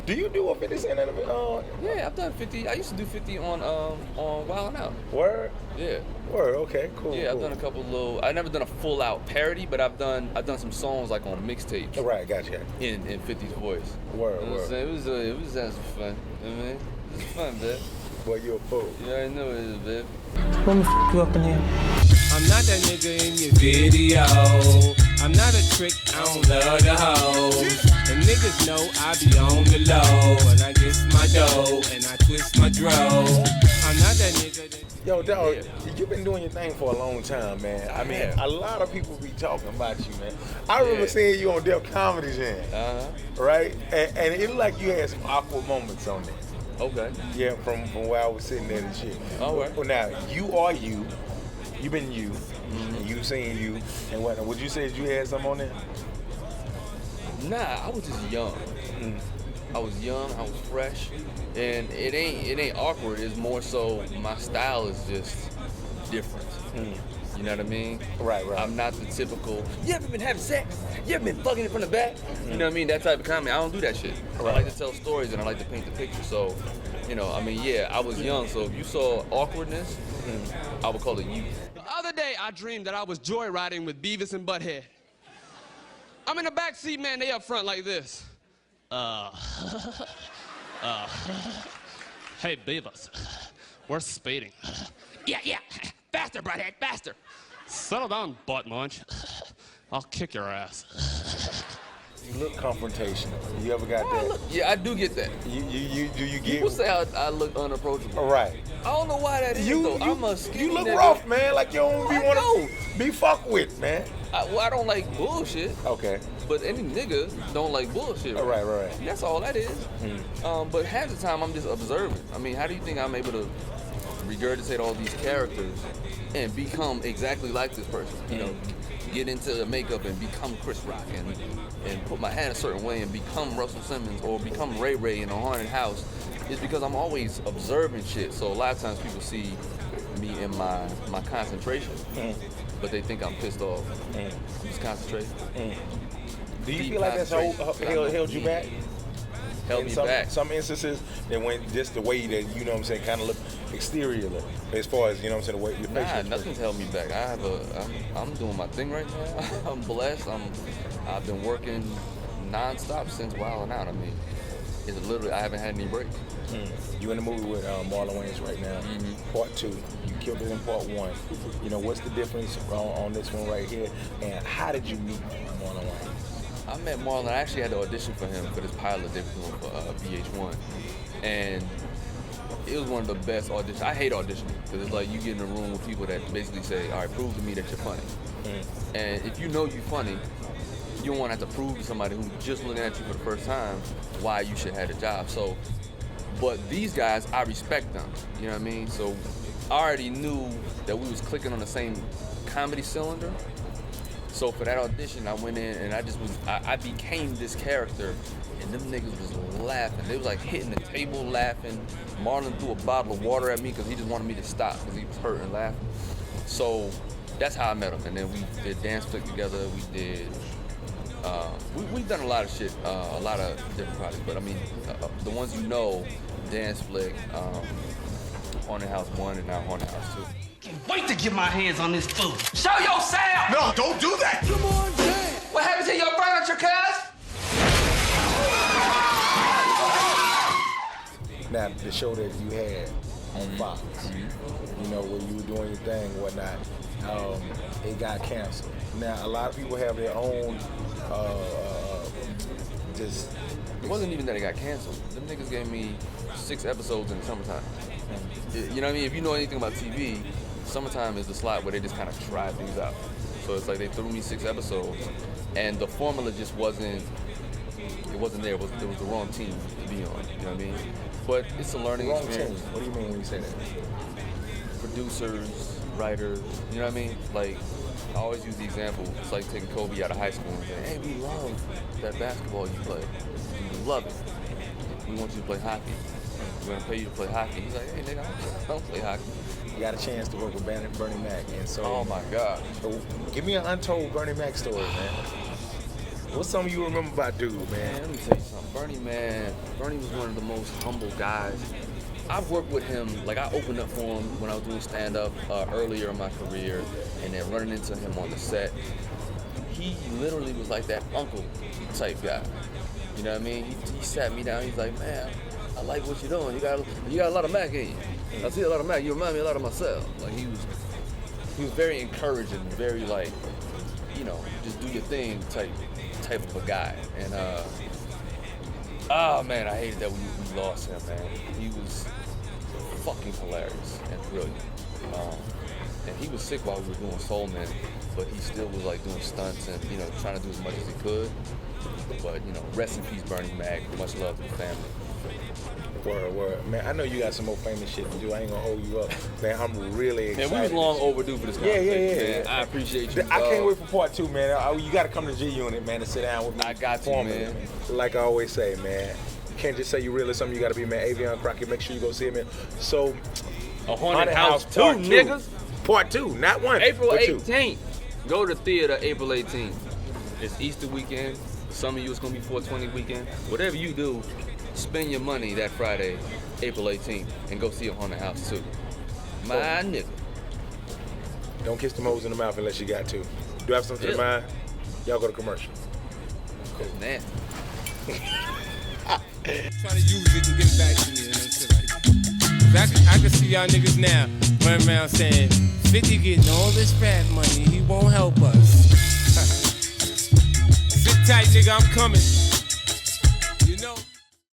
Do you do a 50 Cent? Yeah, I've done 50. I used to do 50 on Wild 'N Out. Word? Yeah. Word, okay, cool. Yeah, cool. I've done a couple little. I've never done a full out parody, but I've done some songs like on mixtapes. Right, gotcha. In 50's voice. Word, You know what I'm word. saying? It was some fun. You know what I mean? It was fun, babe. Boy, you a fool. You already know it is, babe. Let me f you up in here. I'm not that nigga in your video. I'm not a trick, I don't love the hoes. And niggas know I be on the low. And I get my dough and I twist my dro. I'm not that nigga that... Yo, dog, you've been doing your thing for a long time, man. I mean, have. a lot of people be talking about you, man. I remember seeing you on Def Comedy Jam, right? And it looked like you had some awkward moments on there. Okay. Yeah, from where I was sitting there and shit. All right. Well, now, you are you. You've been you. And you seen you. And what? Would you say that you had something on there? Nah, I was just young. I was young, I was fresh, and it ain't awkward. It's more so my style is just different. You know what I mean? Right. I'm not the typical, you ever been having sex? You ever been fucking it from the back? You know what I mean? That type of comedy. I don't do that shit. Right. I like to tell stories and I like to paint the picture. So, you know, I mean, yeah, I was young, so if you saw awkwardness, I would call it youth. The other day, I dreamed that I was joyriding with Beavis and Butthead. I'm in the back seat, man, they up front like this. Hey, Beavis, we're speeding. Yeah, faster, Butthead, faster. Settle down, butt munch. I'll kick your ass. You look confrontational. You ever got that? Yeah, I do get that. Do you get? People say I look unapproachable. Right. I don't know why that is, though. I'm a skinny You look nigga. rough, man. Like you don't be I want know. to be fucked with, man. I don't like bullshit. Okay. But any nigga don't like bullshit. Right. That's all that is. But half the time I'm just observing. I mean, how do you think I'm able to regurgitate all these characters and become exactly like this person? You know, get into makeup and become Chris Rock and put my hat a certain way and become Russell Simmons or become Ray Ray in a haunted house. It's because I'm always observing shit. So a lot of times people see me in my concentration, but they think I'm pissed off. I'm just concentrating. Do you feel like that's held you back? Held me back. Some instances that went just the way that, you know what I'm saying, kind of look exteriorly, as far as, you know what I'm saying, the way your face. Nah, nothing's held me back. I'm doing my thing right now. I'm blessed. I've been working nonstop since Wild 'N Out. I mean, it's literally, I haven't had any breaks. You in the movie with Marlon Wayans right now, part 2. You killed it in part 1. You know, what's the difference on this one right here? And how did you meet Marlon Wayans? I met Marlon. I actually had to audition for him for this pilot they were doing for VH1, and it was one of the best auditions. I hate auditioning because it's like you get in a room with people that basically say, "All right, prove to me that you're funny." And if you know you're funny, you don't want to have to prove to somebody who's just looking at you for the first time why you should have the job. So, but these guys, I respect them. You know what I mean? So, I already knew that we was clicking on the same comedy cylinder. So for that audition, I went in and I became this character, and them niggas was laughing. They was like hitting the table laughing. Marlon threw a bottle of water at me because he just wanted me to stop because he was hurt and laughing. So that's how I met him. And then we did Dance Flick together. We did, we've done a lot of shit, a lot of different projects. But I mean, the ones you know, Dance Flick, Haunted House 1 and now Haunted House 2. Can't wait to get my hands on this food. Show yourself! No, don't do that! Come on, Jay! What happened to your furniture, cuz? Now, the show that you had on Fox, you know, where you were doing your thing and whatnot, it got canceled. Now, a lot of people have their own, just... It wasn't even that it got canceled. Them niggas gave me 6 episodes in the summertime. You know what I mean? If you know anything about TV, summertime is the slot where they just kind of try things out. So it's like they threw me 6 episodes, and the formula just wasn't there. It was the wrong team to be on. You know what I mean? But it's a learning wrong experience. team. What do you mean when you say that? Producers, writers, you know what I mean? Like, I always use the example. It's like taking Kobe out of high school and saying, "Hey, we love that basketball you play. We love it. We want you to play hockey. We're gonna pay you to play hockey." He's like, "Hey, nigga, I don't play hockey." You got a chance to work with Bernie Mac, and so... Oh my God. So give me an untold Bernie Mac story, man. What's something you remember about dude, Man, man? let me tell you something. Bernie was one of the most humble guys. I've worked with him, like I opened up for him when I was doing stand-up earlier in my career, and then running into him on the set. He literally was like that uncle type guy. You know what I mean? He sat me down, he's like, man, I like what you're doing. You got a lot of Mac in you. I see a lot of Mac. You remind me a lot of myself. Like he was very encouraging, very like, you know, just do your thing type of a guy. And oh man, I hated that we lost him, man. He was fucking hilarious and brilliant. And he was sick while we were doing Soul Man, but he still was like doing stunts and, you know, trying to do as much as he could. But, you know, rest in peace, Bernie Mac. Much love to the family. Word. Man, I know you got some more famous shit to do. I ain't gonna hold you up. Man, I'm really excited. Man, we was long overdue for this conversation. Yeah. Man. I appreciate you. I can't wait for part 2, man. You gotta come to G Unit, man, to sit down with me. I got you, man. Like I always say, man. You can't just say you real or something. You gotta be, man. Affion Crockett, make sure you go see him. So, A Haunted House 2, Part 2. niggas. Part 2, not 1. April but 2. 18th. Go to theater April 18th. It's Easter weekend. Some of you it's gonna be 420 weekend. Whatever you do, spend your money that Friday, April 18th, and go see A Haunted House 2. My nigga. Don't kiss them hoes in the mouth unless you got to. Do you have something in mind? Y'all go to commercial. It's nasty. Try to use it and get it back to me and shit like that. I can see y'all niggas now running around saying, 50 getting all this fat money, he won't help us. Sit tight, nigga, I'm coming.